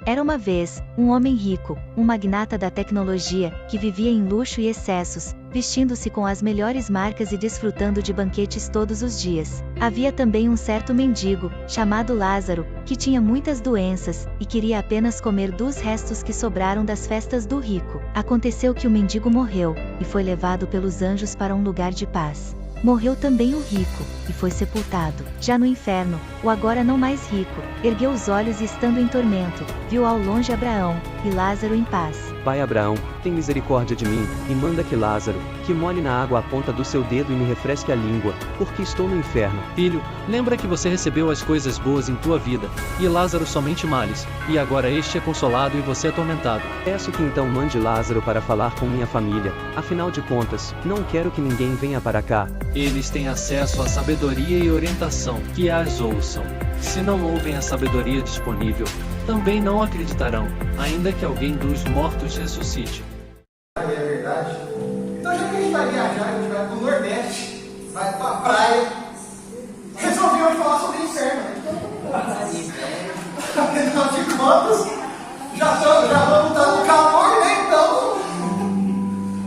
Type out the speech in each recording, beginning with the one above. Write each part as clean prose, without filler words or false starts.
Era uma vez, um homem rico, um magnata da tecnologia, que vivia em luxo e excessos, vestindo-se com as melhores marcas e desfrutando de banquetes todos os dias. Havia também um certo mendigo, chamado Lázaro, que tinha muitas doenças, e queria apenas comer dos restos que sobraram das festas do rico. Aconteceu que o mendigo morreu, e foi levado pelos anjos para um lugar de paz. Morreu também o rico, e foi sepultado. Já no inferno, o agora não mais rico, ergueu os olhos e estando em tormento, viu ao longe Abraão, e Lázaro em paz. Pai Abraão, tem misericórdia de mim, e manda que Lázaro, que molhe na água a ponta do seu dedo e me refresque a língua, porque estou no inferno. Filho, lembra que você recebeu as coisas boas em tua vida, e Lázaro somente males, e agora este é consolado e você atormentado. Peço que então mande Lázaro para falar com minha família, afinal de contas, não quero que ninguém venha para cá. Eles têm acesso à sabedoria e orientação, que as ouçam. Se não ouvem a sabedoria disponível, também não acreditarão, ainda que alguém dos mortos ressuscite. É verdade? Então já que a gente vai viajar, a gente vai para o Nordeste, vai para a praia, resolvi hoje falar sobre inferno. Afinal de contas, já vamos estar no calor, né? Então,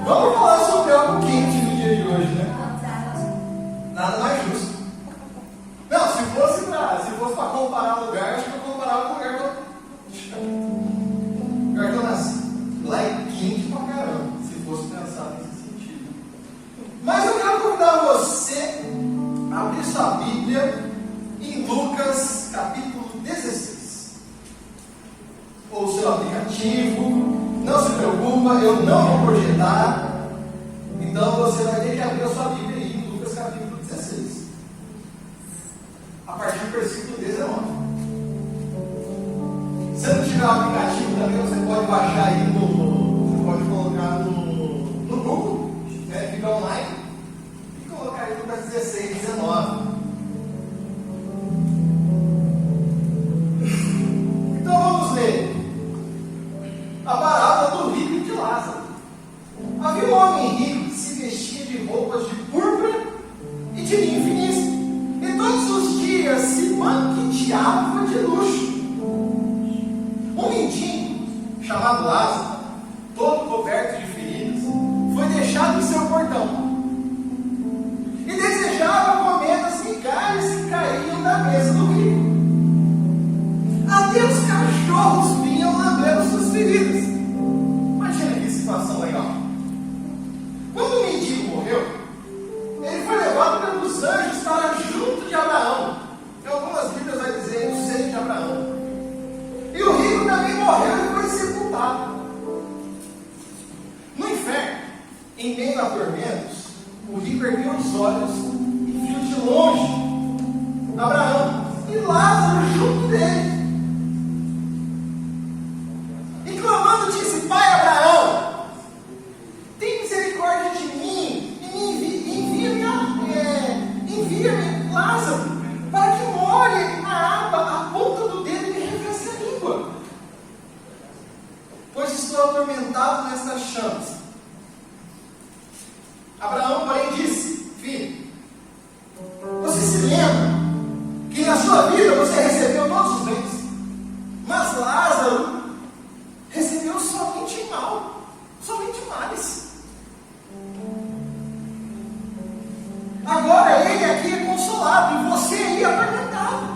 vamos falar sobre algo quente no dia de hoje, né? Nada mais justo. Não, se fosse para comparar lugar, acho que eu comparava com o lugar que eu nasci. Lá é quente pra caramba, se fosse pensar nesse sentido. Mas eu quero convidar você a abrir sua Bíblia em Lucas capítulo 16. Ou o seu aplicativo, não se preocupa, eu não vou projetar. Então você vai ter que abrir a sua Bíblia aí em Lucas capítulo 16. A partir do versículo 19. Se não tiver o aplicativo também, você pode baixar aí você pode colocar no Google, né? Fica online, e colocar aí Lucas 16, 19. Então vamos ler a parábola do rico e de Lázaro. Havia um homem rico que se vestia de roupas de púrpura e de linho finíssimo, e todos os dias se banqueteava de luxo. Um mendigo, chamado Lázaro, todo coberto de feridas, foi deixado em seu portão e desejava comer das migalhas que caíam da mesa do rico. Até os cachorros vinham lamber suas feridas. Imagina que situação legal. Quando o mendigo morreu, ele foi levado pelos anjos para junto de Abraão. Em algumas Bíblias vai dizer no seio de Abraão. E o rico também morreu e foi sepultado. No inferno, em meio a tormentos, o rico ergueu os olhos e viu de longe Abraão e Lázaro junto dele. E clamando disse: Pai Abraão, tem misericórdia de mim e envia-me Lázaro para que molhe na água a ponta do dedo e me refresque a língua, pois estou atormentado nestas chamas. Abraão, porém, disse: Filho, você se lembra que na sua vida você recebeu todos os bens, mas Lázaro recebeu somente mal, somente males. Agora ele aqui é consolado e você aí atormentado.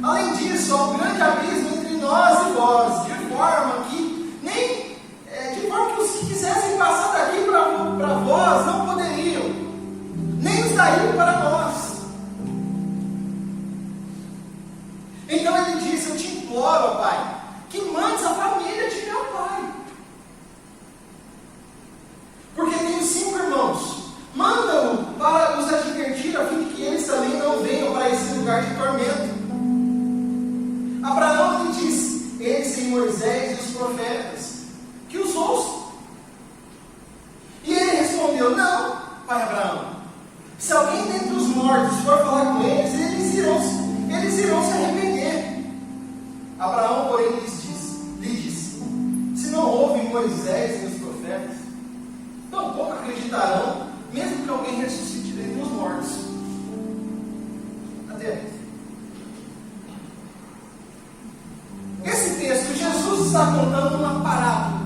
Além disso, há um grande abismo entre nós e vós, de forma que os que quisessem passar daqui para vós não poderiam, nem os daí para nós. Então ele disse: Eu te imploro, ó Pai, que mandes a família de meu pai, porque tenho 5 irmãos. Manda-o para os advertir, a fim de que eles também não venham para esse lugar de tormento. Abraão lhe disse: Eles têm Moisés e os profetas, que os ouçam. E ele respondeu: Não, pai Abraão, se alguém dentre os mortos for falar com eles, eles irão se arrepender. Abraão, porém, lhe disse: Se não ouvem Moisés e os profetas, tampouco acreditarão, mesmo que alguém ressuscite dentre os mortos. Até. está contando uma parábola.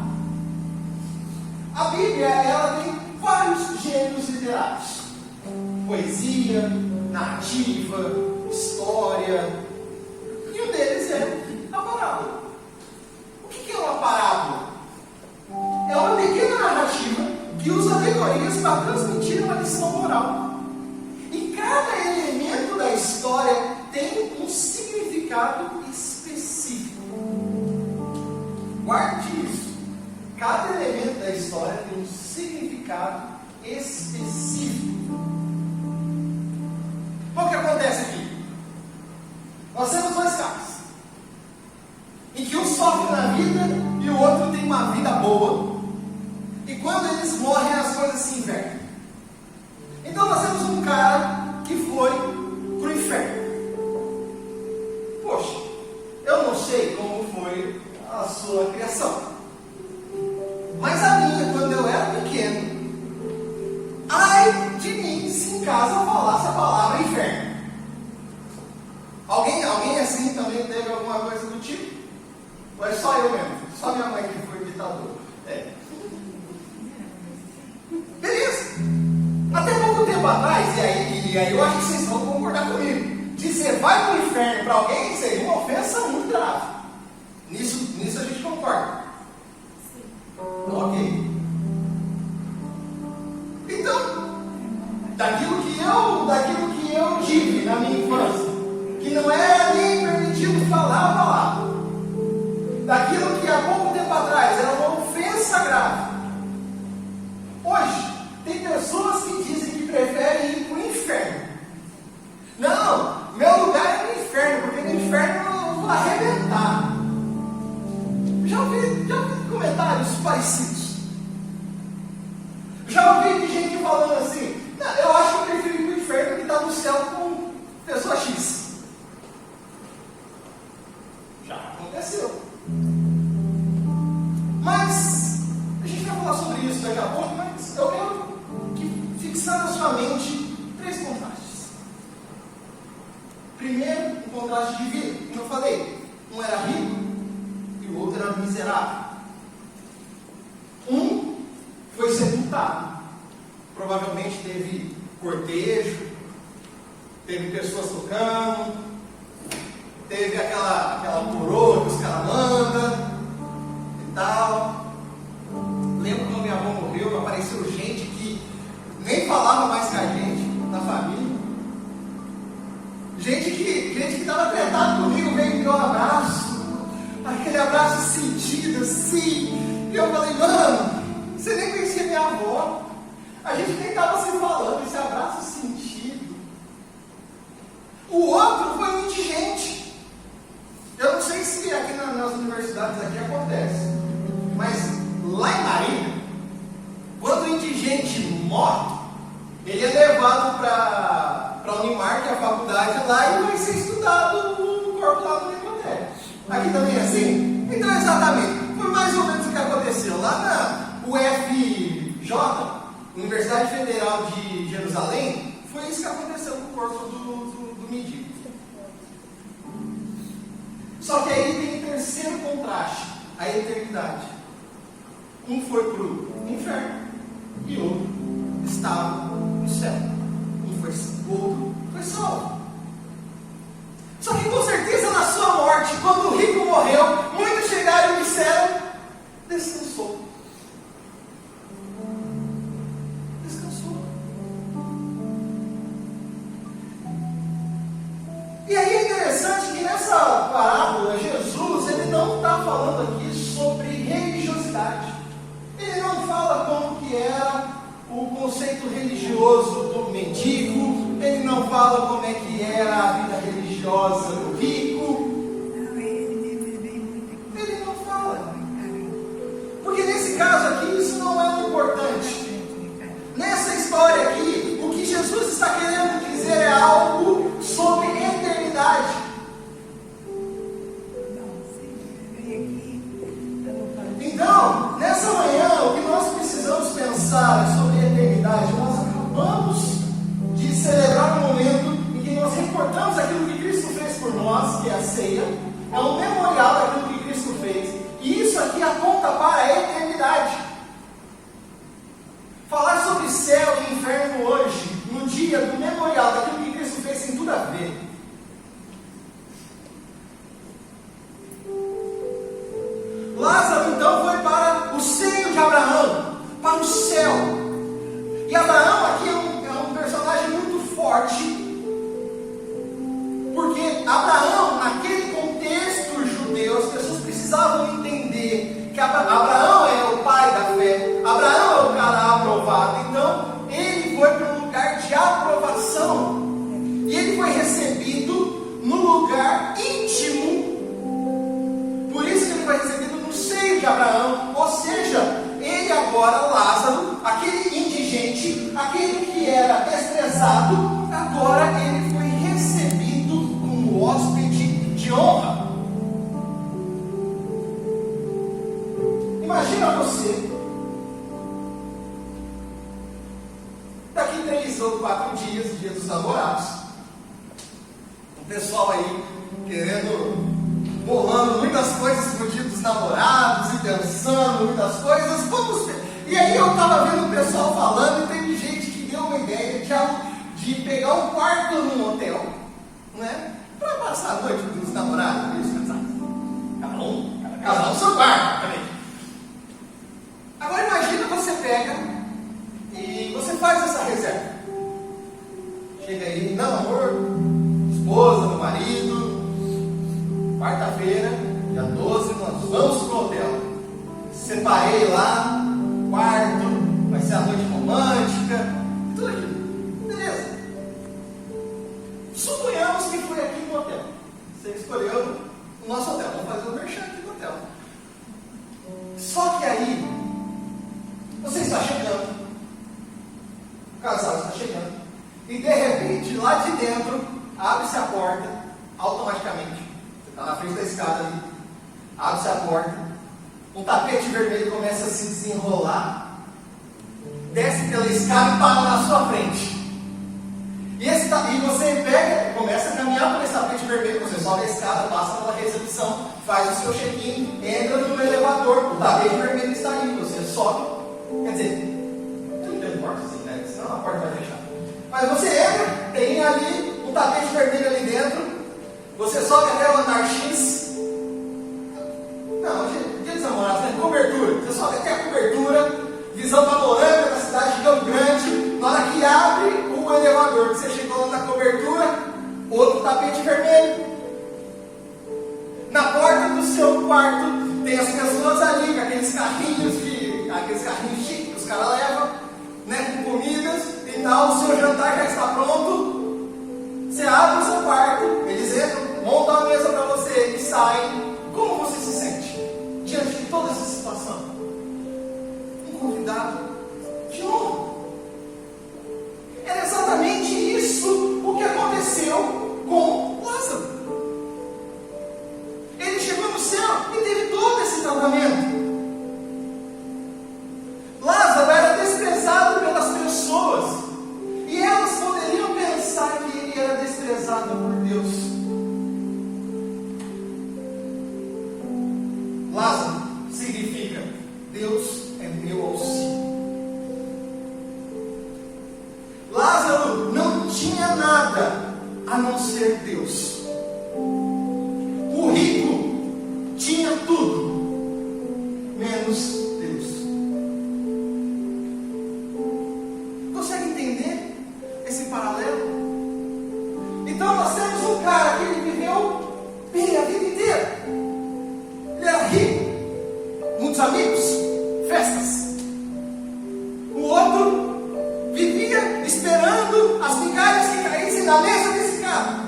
A Bíblia, ela tem vários gêneros literários: poesia, narrativa, história, e um deles é a parábola. O que é uma parábola? É uma pequena narrativa que usa alegorias para transmitir uma lição moral. E cada elemento da história tem um significado específico. Guarde isso. Cada elemento da história tem um significado específico. O que acontece aqui? Nós temos dois caras, em que um sofre na vida e o outro tem uma vida boa. E quando eles morrem, as coisas se invertem. Então nós temos um cara que foi para o inferno. Poxa, eu não sei como foi a sua criação, mas a minha, quando eu era pequeno, ai de mim se em casa eu falasse a palavra inferno. Alguém assim também teve alguma coisa do tipo? Ou é só eu mesmo? Só minha mãe que foi ditadora? Beleza. Até pouco tempo atrás, e aí eu acho que vocês vão concordar comigo, dizer vai para o inferno para alguém seria uma ofensa muito grave. Nisso a gente concorda. Ok. Então, daquilo que eu tive na minha infância, que não era nem permitido falar a palavra, daquilo que há pouco tempo atrás era uma ofensa grave, hoje tem pessoas que dizem que preferem ir para o inferno. Não, meu lugar é no inferno, porque no inferno eu vou arrebentar. Já ouvi comentários parecidos. Já ouvi de gente falando assim: não, eu acho que eu prefiro ir para o inferno que está no céu com pessoa X. Já aconteceu. Mas a gente vai falar sobre isso daqui a pouco, mas eu quero fixar na sua mente três contrastes. Primeiro, um contraste de vida, como eu falei. Um era rico e o outro era miserável. Um foi sepultado. Provavelmente teve cortejo, teve pessoas tocando, teve aquela coroa que os caras mandam e tal. Lembro quando minha avó morreu, apareceu gente que nem falava mais com a gente, na família. Gente que estava tretado comigo, veio me dar um abraço, aquele abraço sentido assim. E eu falei: mano, você nem conhecia minha avó, a gente nem estava se falando, esse abraço sentido. O outro foi um indigente. Eu não sei se aqui nas universidades aqui acontece, mas lá em Marília, quando o indigente morre, ele é levado para a Unimar, que é a faculdade lá, e vai ser estudado o corpo lá no necrotério. Aqui também é assim? Então, exatamente, foi mais ou menos o que aconteceu lá na UFJ, Universidade Federal de Jerusalém. Foi isso que aconteceu com o corpo do mendigo. Só que aí tem um terceiro contraste, a eternidade. Um foi para o inferno e o outro estava no céu. O outro foi salvo. Só que com certeza na sua morte, quando o rico morreu, muitos chegaram e disseram: descansou. Descansou. E aí é interessante que nessa parábola, Jesus, ele não está falando aqui sobre religiosidade. Ele não fala como que era o conceito religioso do mendigo. Ele não fala como é que era a vida religiosa do rico. Ele não fala. Porque nesse caso aqui, isso não é o importante. Nessa história aqui, o que Jesus está querendo dizer é algo sobre eternidade. Então, nessa manhã, o que nós precisamos pensar é sobre a eternidade. Nós acabamos de celebrar um momento em que nós recordamos aquilo que Cristo fez por nós. para o céu. E Abraão aqui é um personagem muito forte, porque Abraão, naquele contexto judeu, as pessoas precisavam entender que Abraão é o pai da fé, Abraão é o cara aprovado. Então ele foi para um lugar de aprovação, e ele foi recebido no lugar íntimo. Por isso que ele foi recebido no seio de Abraão. Ou seja, ele agora, Lázaro, aquele indigente, aquele que era desprezado, agora ele foi recebido como hóspede de honra. Imagina você, daqui 3 ou 4 dias, dia dos namorados, o pessoal aí querendo, bolando muitas coisas pro dia dos namorados e pensando muitas coisas. Vamos ver. E aí eu estava vendo o pessoal falando, e teve gente que deu uma ideia de pegar um quarto num hotel, né? Para passar a noite dos namorados, isso, cada casal no seu quarto também. Agora imagina, você pega e você faz essa reserva. Chega aí, não, amor, esposa, meu marido, quarta-feira, dia 12, nós vamos pro hotel. Separei lá, quarto, vai ser a noite romântica, tudo aquilo. Beleza. Suponhamos que foi aqui no hotel. Você escolheu o nosso hotel. Vamos fazer o merchan aqui no hotel. Só que aí, você está chegando, o casal está chegando, e de repente, lá de dentro, abre-se a porta, automaticamente. Você está na frente da escada ali, abre-se a porta, um tapete vermelho começa a se desenrolar, desce pela escada e para na sua frente. E você pega, começa a caminhar por esse tapete vermelho, você sobe a escada, passa pela recepção, faz o seu check-in, entra no elevador, o tapete vermelho está ali, você sobe. Quer dizer, não tem porta assim, né? Senão a porta vai fechar. Mas você entra, tem ali um tapete vermelho ali dentro, você sobe até o andar X. Não, dia dos namorados, né? Cobertura. Você sobe até a cobertura, visão panorâmica da cidade de Campo Grande. Na hora que abre o elevador, que você chegou lá na cobertura, outro tapete vermelho. Na porta do seu quarto, tem as pessoas ali com aqueles carrinhos chiques que os caras levam, né, com comidas e tal. O seu jantar já está pronto. Você abre o seu quarto, eles entram, montam a mesa para você e saem. Como você se sente diante de toda essa situação? Um convidado de honra. Era exatamente isso o que aconteceu com Lázaro. Ele chegou no céu e teve todo esse tratamento. Lázaro era desprezado pelas pessoas, e elas poderiam pensar que ele era desprezado por Deus. Lázaro significa Deus é meu auxílio. Lázaro não tinha nada a não ser Deus. O rico tinha tudo, menos Deus. Consegue entender esse paralelo? Então nós temos um cara que ele viveu bem a vida inteira. Ele era rico, muitos amigos, festas. O outro vivia esperando as migalhas que caíssem na mesa desse cara.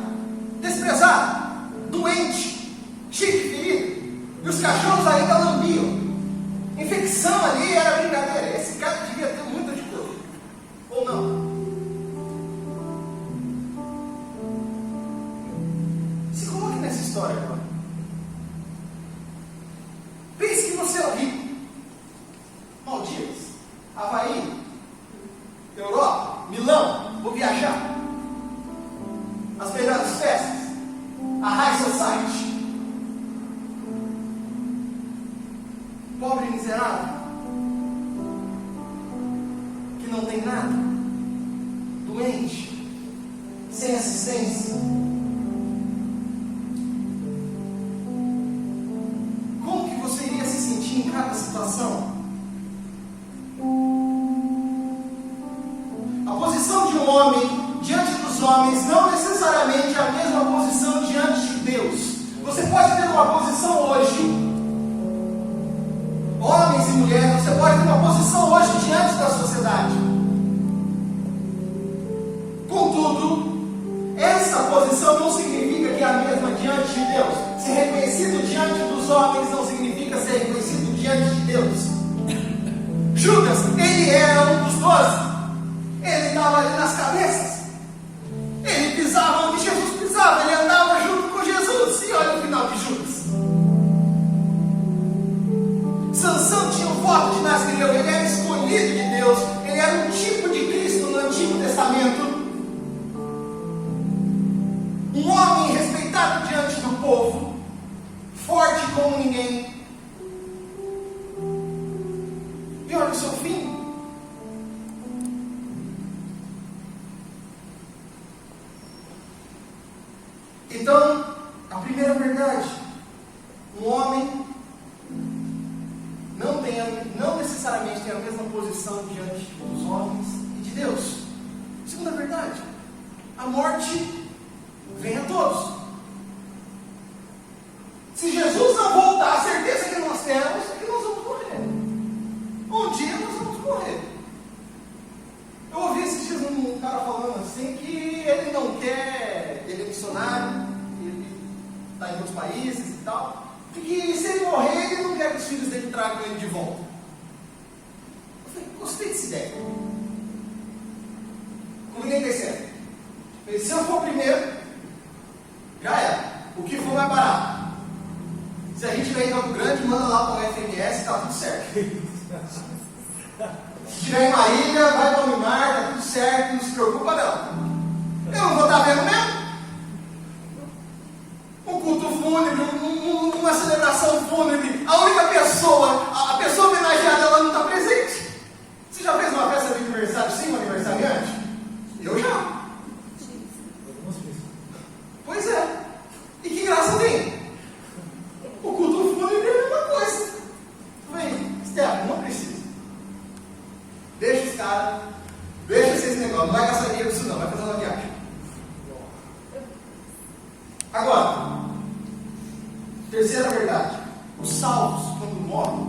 Desprezado, doente, cheio de ferido. E os cachorros ainda lambiam. Infecção ali era brincadeira. Esse cara devia ter muita de coisa. Ou não? Se coloque nessa história agora. Pense que você é o rico. Maldivas, Havaí, Europa, Milão, vou viajar. As melhores festas, a High Society. Pobre e miserável, que não tem nada, doente, sem assistência. Como que você iria se sentir em cada situação? homem diante dos homens não necessariamente é a mesma posição diante de Deus. Você pode ter uma posição hoje, homens e mulheres, você pode ter uma posição hoje diante da sociedade. Contudo, essa posição não significa que é a mesma diante de Deus. Ser reconhecido diante dos homens não significa ser reconhecido diante de Deus. Judas, ele era um dos 12. Ele estava ali nas cabeças. Ele pisava onde Jesus pisava. Ele andava junto com Jesus. E olha o final de Judas. Sansão tinha um voto de Nazireu. Ele era escolhido de Deus. Ele era um tipo de Cristo no Antigo Testamento. Um homem respeitado diante do povo. Forte como ninguém. E olha o seu fim. Então, a primeira verdade, um homem não necessariamente tem a mesma posição diante dos homens e de Deus. Segunda verdade, a morte vem a todos. Se Jesus não voltar, a certeza que nós temos é que nós vamos morrer. Um dia nós vamos morrer. Eu ouvi esses dias um cara falando assim que ele não quer, ele é missionário, ele está em outros países e tal, e que se ele morrer, ele não quer que os filhos dele tragam ele de volta. Eu falei, gostei dessa ideia. Com ninguém descendo. Falei, se eu for primeiro, já é. O que for mais barato. Se a gente vem em Campo Grande, manda lá para o FMS, está tudo certo. Se tiver em uma ilha, vai para o mar, está tudo certo, não se preocupa não. Eu não vou estar vendo mesmo. Um culto fúnebre, uma celebração fúnebre, a única pessoa, a pessoa homenageada, ela não está presente. Você já fez uma festa de aniversário sem um aniversariante? Eu já. Pois é. E que graça tem? O culto fúnebre é a mesma coisa. Falei, Stefano, não precisa. Deixa os caras, deixa esse negócio, não vai gastar dinheiro com isso não, vai fazer uma viagem. Agora, terceira verdade, os salvos, quando morrem,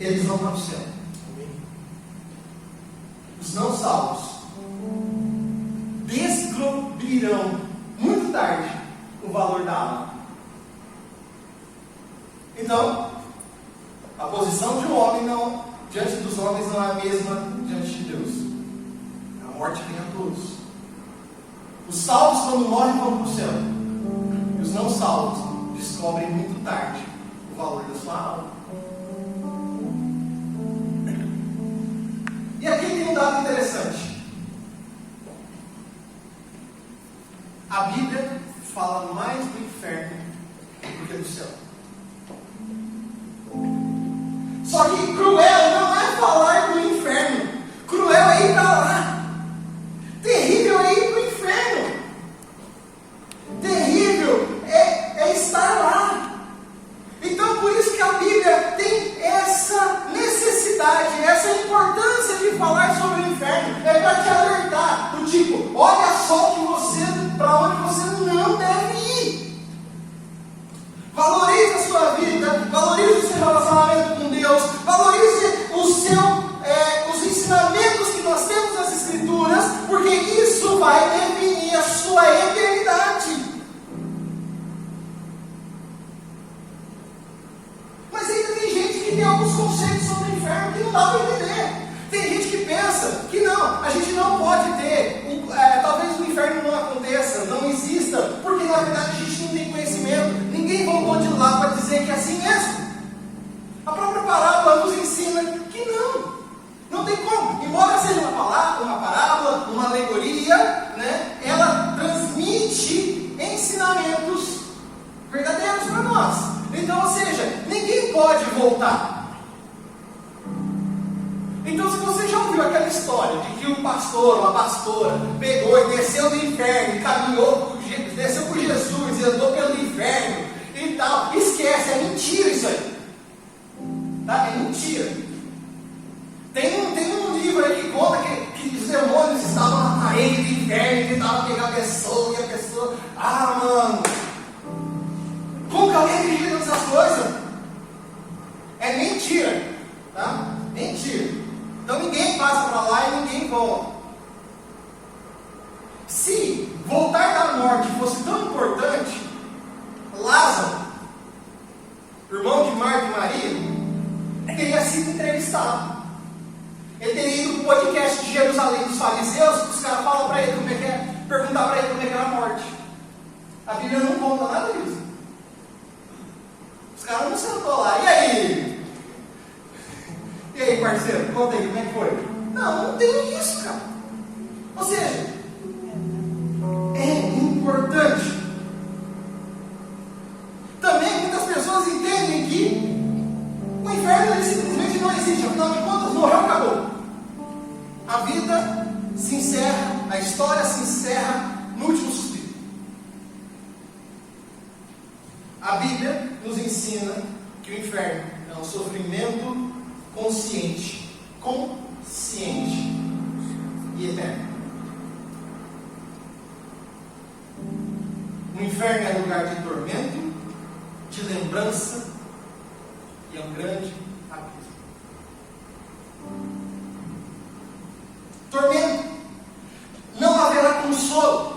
eles vão para o céu. Os não salvos descobrirão muito tarde o valor da alma. Então, a posição de um homem diante dos homens não é a mesma diante de Deus. A morte vem a todos. Os salvos, quando morrem, vão para o céu. E os não salvos descobrem muito tarde o valor da sua alma. E aqui tem um dado interessante. A Bíblia fala mais do inferno do que do céu. Só que cruel não é falar do inferno. Cruel é ir para lá. Terrível é ir para o inferno. Terrível é estar lá. Então por isso que a Bíblia tem essa necessidade, essa importância de falar sobre o inferno. É para te alertar. Do tipo, olha só para onde você não deve ir. Valorize a sua vida, valorize o seu relacionamento com Deus, valorize os ensinamentos que nós temos nas Escrituras, porque isso vai definir a sua eternidade. Mas ainda tem gente que tem alguns conceitos sobre o inferno que não dá para entender. Tem gente que pensa que não, a gente não pode ter, talvez o inferno não aconteça, não exista, porque na verdade a gente não tem conhecimento. Ninguém voltou de lá para dizer que é assim mesmo. A própria parábola nos ensina que não tem como. Embora seja uma parábola, uma alegoria, né, ela transmite ensinamentos verdadeiros para nós. Então, ou seja, ninguém pode voltar. Então, se você já ouviu aquela história de que um pastor ou uma pastora pegou e desceu do inferno, caminhou, desceu por Jesus e andou pelo inferno e tal, esquece, é mentira isso aí. Tá? É mentira. Tem um livro aí que conta que os demônios estavam na essas coisas. É mentira, tá? Mentira. Então ninguém passa para lá e ninguém volta. Se voltar da morte fosse tão importante, Lázaro, irmão de Marta e Maria, teria sido entrevistado. Ele teria ido para o podcast de Jerusalém dos fariseus, que os caras falam para ele como é que é, perguntar para ele como é que era a morte. A Bíblia não conta nada disso. Os caras não sentou lá. E aí? E aí, parceiro? Conta aí, como é que foi? Não tem isso, cara. Ou seja, é importante. Também muitas pessoas entendem que o inferno ele simplesmente não existe. Afinal de contas, morreu, acabou. A vida se encerra, a história se encerra no último suspiro. A Bíblia nos ensina que o inferno é um sofrimento consciente e eterno. O inferno é lugar de tormento, de lembrança e é um grande abismo. Tormento. Não haverá consolo.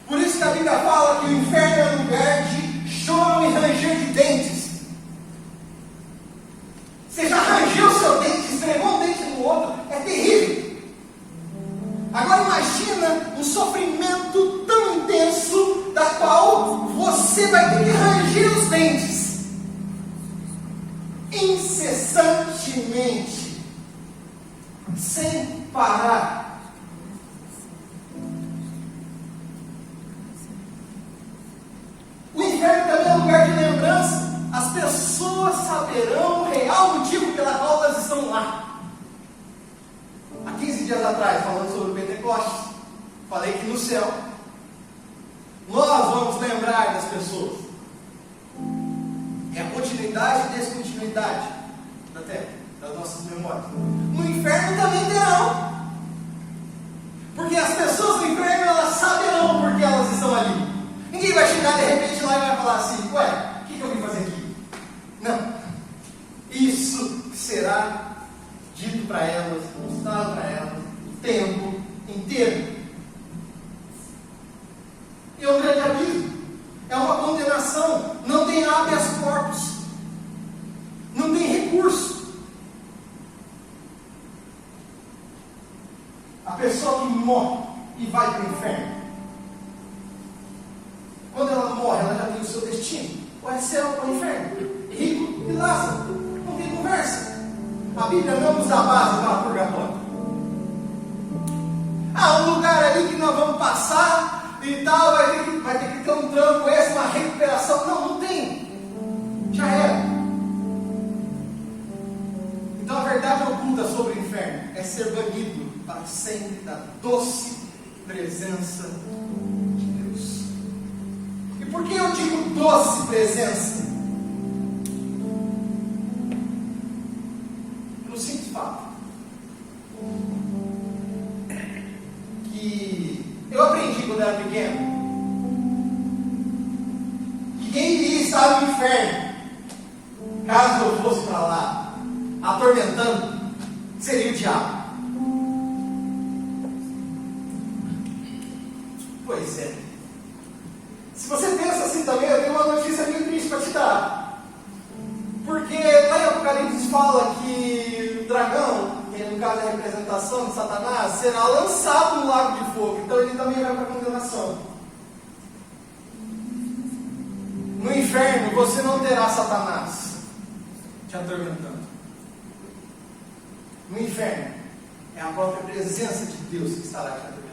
Por isso que a Bíblia fala que o inferno é lugar de choro e ranger de dentes. Você já rangeu o seu dente, esfregou um dente no outro, é terrível. Agora imagina um sofrimento tão intenso, da qual você vai ter que ranger os dentes incessantemente, sem parar. O inferno também é um lugar de lembrança. As pessoas saberão o real motivo pela qual elas estão lá. Há 15 dias atrás, falando sobre o Pentecostes, falei que no céu nós vamos lembrar das pessoas. É a continuidade e descontinuidade da terra, das nossas memórias. No inferno também terão. Porque as pessoas do inferno, elas saberão porque elas estão ali. Ninguém vai chegar de repente lá e vai falar assim: ué, o que eu vim fazer aqui? Não. Isso será dito para elas, mostrado para elas, o tempo inteiro. E é um grande abismo. É uma condenação. Não tem habeas corpus. Não tem recurso. A pessoa que morre e vai para o inferno, quando ela morre, ela já tem o seu destino. Ou é céu ou é inferno. Rico e Lázaro. Não tem conversa. A Bíblia não nos dá base para o purgatório. Há um lugar ali que nós vamos passar e tal, vai ter que ter um trampo esse, uma recuperação. Não tem. Já era. Então a verdade oculta sobre o inferno é ser banido para sempre da doce presença de Deus. E por que eu digo doce presença? Pelo simples fato que eu aprendi quando era pequeno que quem iria estar no inferno, caso eu fosse para lá atormentando, seria o diabo. Pois é. Se você pensa assim também, eu tenho uma notícia bem triste para te dar. Porque lá em Apocalipse fala que o dragão, que no caso é a representação de Satanás, será lançado no lago de fogo. Então ele também vai para a condenação. No inferno você não terá Satanás te atormentando. No inferno é a própria presença de Deus que estará te atormentando.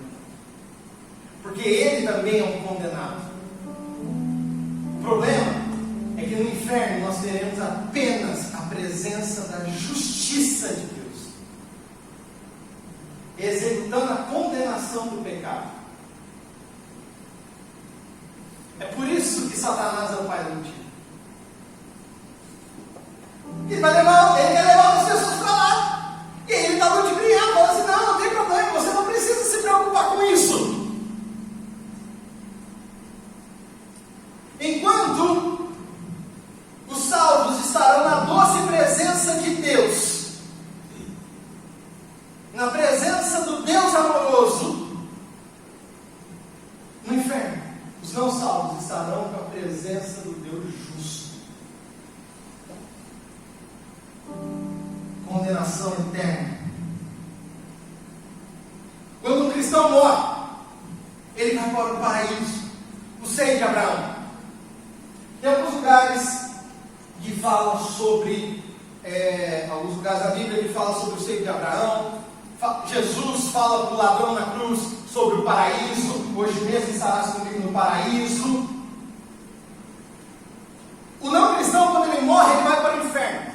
Porque ele também é um condenado. O problema é que no inferno nós teremos apenas a presença da justiça de Deus, executando a condenação do pecado. É por isso que Satanás é o pai do mentira. Ele quer levar as pessoas para lá. E aí ele está ludibriando, falando assim: não tem problema, você não precisa se preocupar com isso. Enquanto cristão morre, ele vai para o paraíso, o seio de Abraão. Tem alguns lugares que falam sobre, alguns lugares da Bíblia que falam sobre o seio de Abraão. Jesus fala para o ladrão na cruz sobre o paraíso. Hoje mesmo estarás comigo no paraíso. O não cristão, quando ele morre, ele vai para o inferno,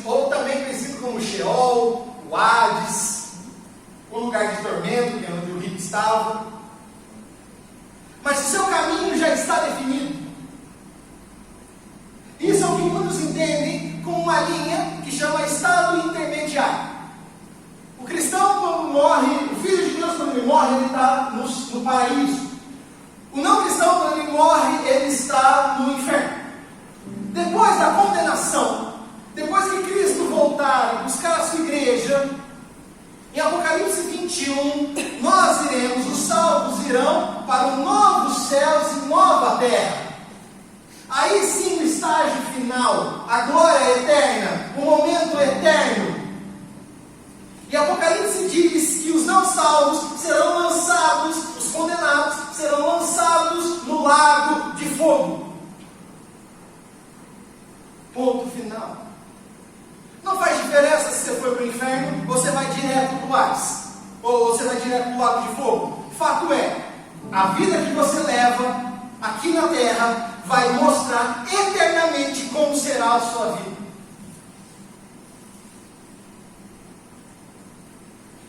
ou também conhecido como Sheol, o Hades, o lugar de tormento, que é onde o rico estava. Mas o seu caminho já está definido. Isso é o que muitos entendem como uma linha que chama estado intermediário. O cristão, quando morre, o Filho de Deus, quando ele morre, ele está no paraíso. O não cristão, quando ele morre, ele está no inferno. Depois da condenação, depois que Cristo voltar e buscar a sua igreja, em Apocalipse 21, nós iremos, os salvos irão para os novos céus e nova terra. Aí sim o estágio final, a glória eterna, o momento eterno. E Apocalipse diz que os não salvos serão lançados, os condenados serão lançados no lago de fogo. Ponto final. Não faz diferença se você foi para o inferno ou você vai direto para o Hades, ou você vai direto para o lago de fogo. Fato é, a vida que você leva aqui na terra vai mostrar eternamente como será a sua vida.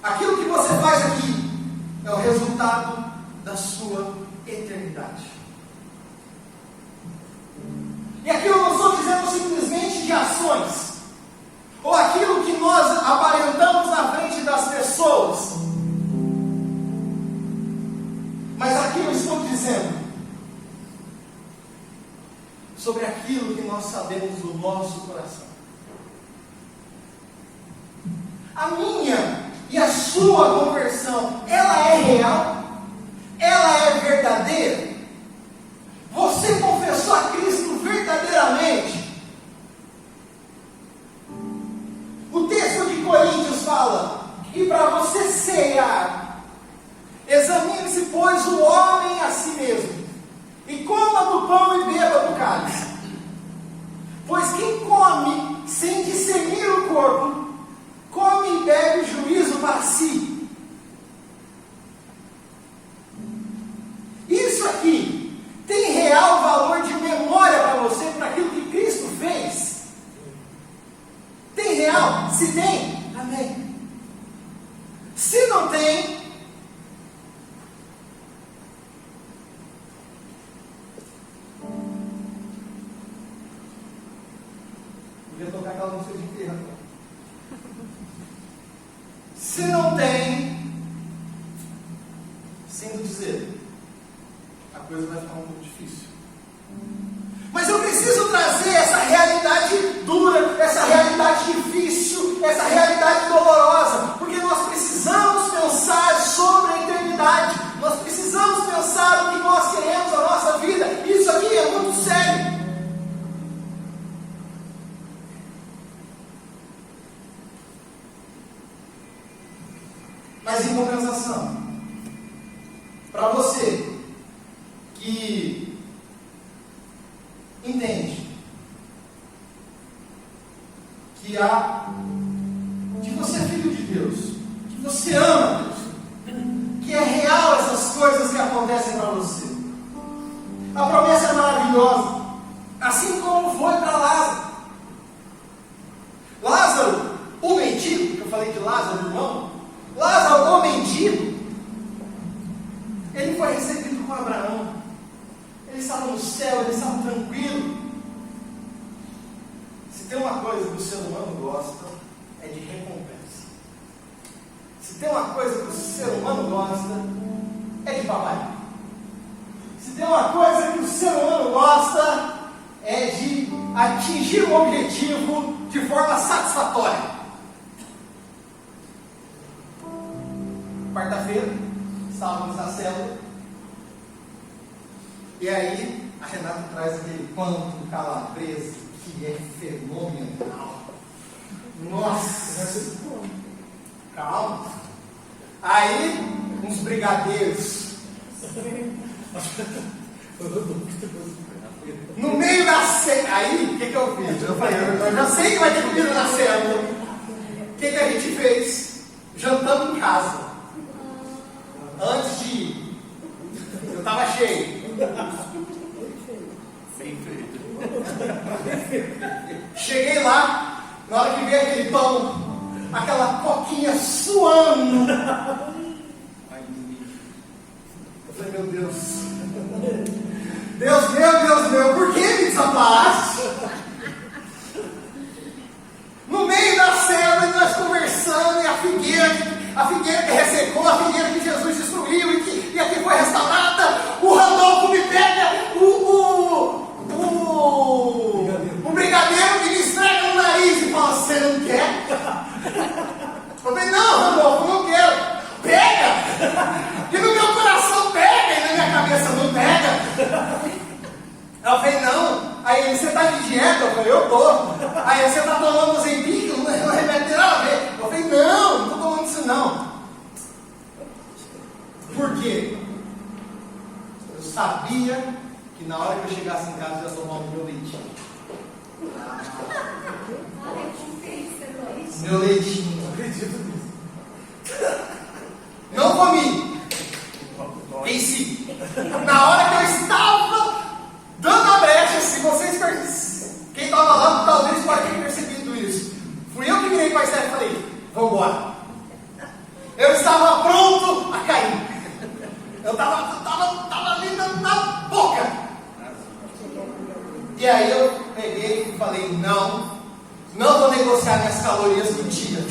Aquilo que você faz aqui é o resultado da sua eternidade. E aqui eu não estou dizendo simplesmente de ações, ou aquilo que nós aparentamos na frente das pessoas, mas aqui eu estou dizendo sobre aquilo que nós sabemos do nosso coração. A minha e a sua conversão, ela é real? Ela é verdadeira? Você confessou a Cristo verdadeiramente? O texto de Coríntios fala que para você cear, examine-se, pois, o homem a si mesmo, e coma do pão e beba do cálice. Pois quem come sem discernir o corpo, come e bebe juízo para si. Isso aqui tem real valor de memória para você, para aquilo que Cristo fez? Tem real? Se tem, amém. Se não tem, podia tocar aquela música de enterro. Se não tem, sinto dizer, a coisa vai ficar um pouco difícil. Mas eu preciso trazer essa realidade dura, essa realidade difícil, essa realidade dolorosa, porque nós precisamos pensar sobre a eternidade, nós precisamos pensar no que nós queremos na nossa vida. Isso aqui é muito sério. Mas em compensação, para você que entende que você é filho de Deus, que você ama Deus, que é real essas coisas que acontecem para você, a promessa é maravilhosa, assim como foi para Lázaro. Lázaro, o mendigo, que eu falei de Lázaro, irmão, Lázaro, o mendigo, ele foi recebido com Abraão. Ele estava no céu, ele estava tranquilo. Se tem uma coisa que o ser humano gosta, é de recompensa. Se tem uma coisa que o ser humano gosta, é de papai. Se tem uma coisa que o ser humano gosta, é de atingir um objetivo de forma satisfatória. Quarta-feira, estávamos na célula, e aí a Renata traz aquele pão com calabresa, que é fenomenal. Nossa, calma. Aí, uns brigadeiros. No meio da ceia, aí o que eu fiz? Eu falei, eu já sei que vai ter comida na célula. O que a gente fez? Jantamos em casa. Antes de ir, eu estava cheio. Cheguei lá, na hora que veio aquele pão, aquela coquinha suando. Eu falei, meu Deus. Deus meu, por que me desamparaste? No meio da cena, nós conversando, e a figueira que ressecou, a figueira que Jesus destruiu e aqui foi restaurada, o Randolfo me pega, o brigadeiro que me esfrega no nariz e fala, você não quer? Eu falei, não, Randolfo, não quero. Pega! E no meu coração pega, e na minha cabeça não pega. Eu falei, não. Aí ele, você está de dieta? Eu falei, eu tô. Aí você está tomando Ozempic? Não remédio nada a ver. Eu falei, não estou tomando isso não. Por quê? Eu sabia que na hora que eu chegasse em casa eu ia tomar o meu leitinho. Meu leitinho, não acredito nisso. Não comi. Venci. Na hora que eu estava dando a brecha, se vocês quem estava lá, talvez pode ter percebido isso. Fui eu que virei para a Esther e falei, vamos embora. Eu estava pronto a cair. Eu estava ali na boca. E aí eu peguei e falei, não vou negociar minhas calorias do dia.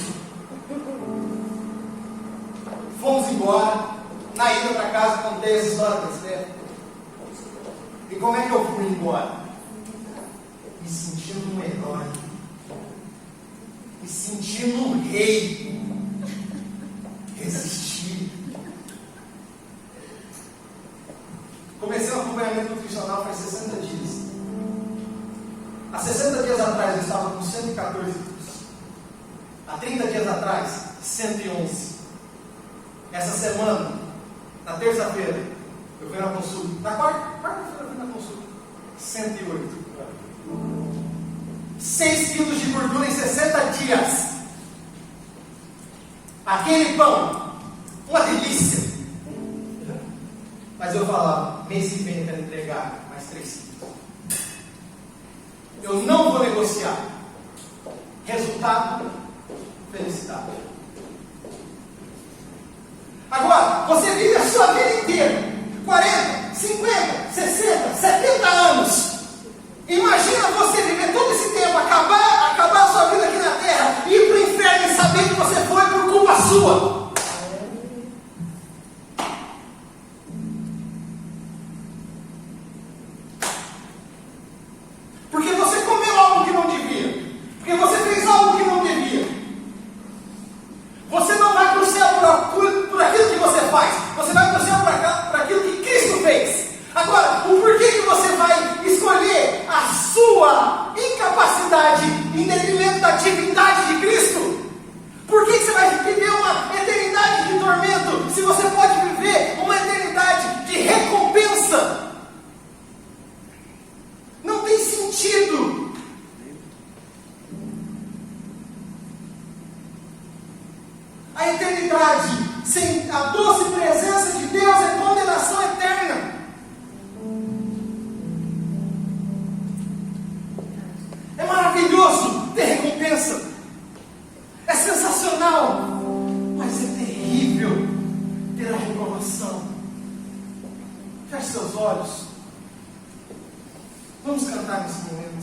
Fomos embora. Na ida para casa, contei essa história para a Esther. E como é que eu fui embora? Me sentindo um herói. Me sentindo um rei. Resisti. Comecei um acompanhamento nutricional faz 60 dias. Há 60 dias atrás eu estava com 114 quilos. Há 30 dias atrás, 111. Essa semana, na terça-feira, eu fui na consulta. Na quarta-feira eu fui na consulta. 108. 6 quilos de gordura em 60 dias. Aquele pão, uma delícia. Mas eu falava, mês que vem eu quero entregar mais 3 quilos. Eu não vou negociar. Resultado, felicidade. Agora, você vive a sua vida inteira, 40, 50, 60, 70 anos. Imagina você viver todo esse tempo, acabar a sua vida aqui na terra, ir para o inferno e saber que você foi por culpa sua. Porque você comeu algo que não devia. Porque você fez algo que não devia. Você não vai para o céu por aquilo que você faz. Você vai para o céu por aquilo que Cristo fez. Agora, o porquê que você vai escolher a sua incapacidade em detrimento da divindade de Cristo? Por que você vai viver uma eternidade de tormento se você pode viver uma eternidade de recompensa? Não tem sentido. A eternidade sem a doce presença de Deus é condenação eterna. É maravilhoso ter recompensa. É sensacional. Mas é terrível ter a reprovação. Feche seus olhos. Vamos cantar nesse momento.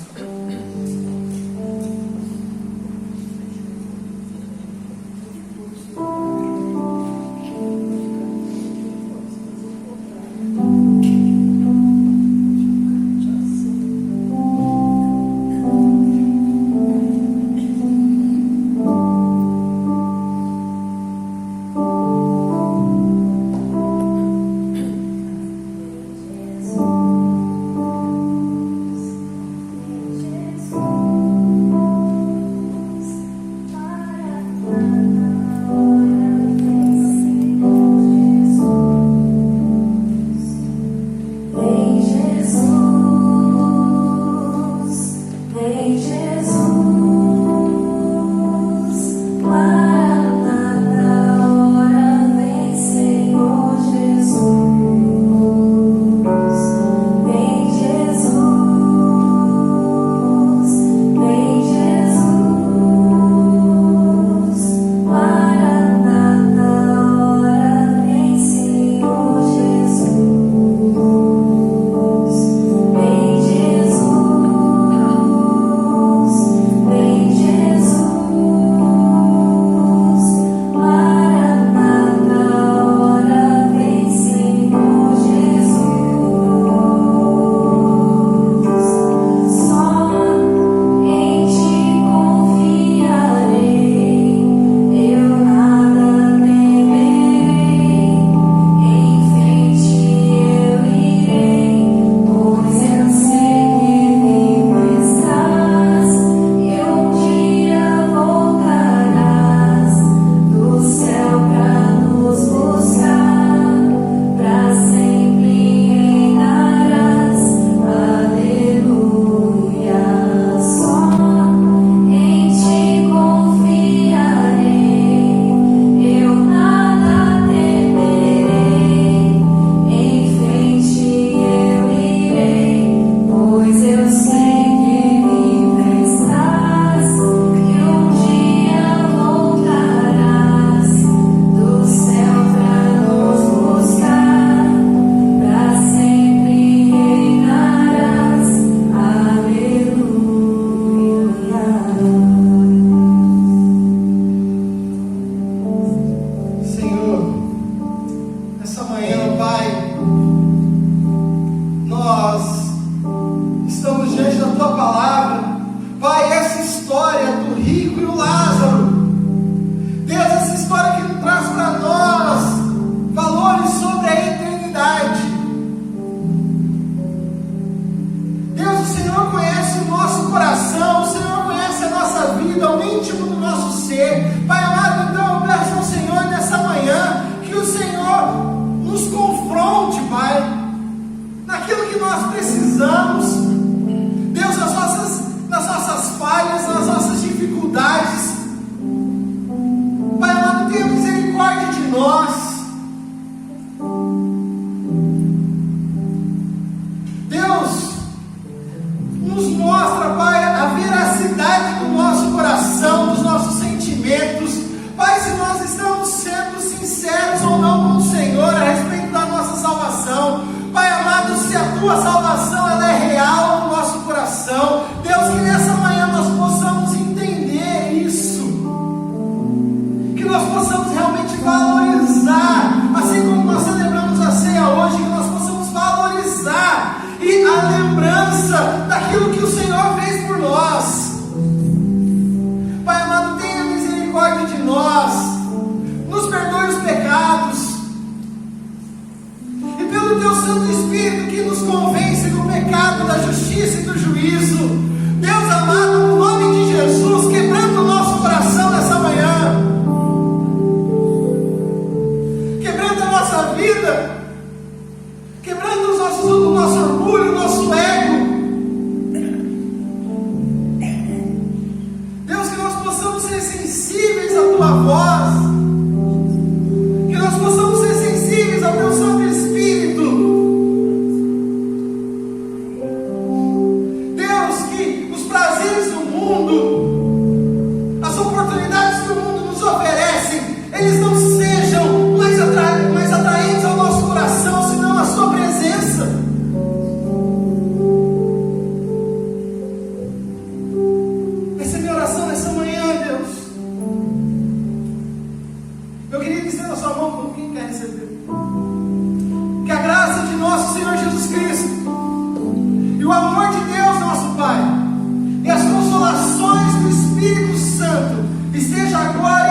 Esteja agora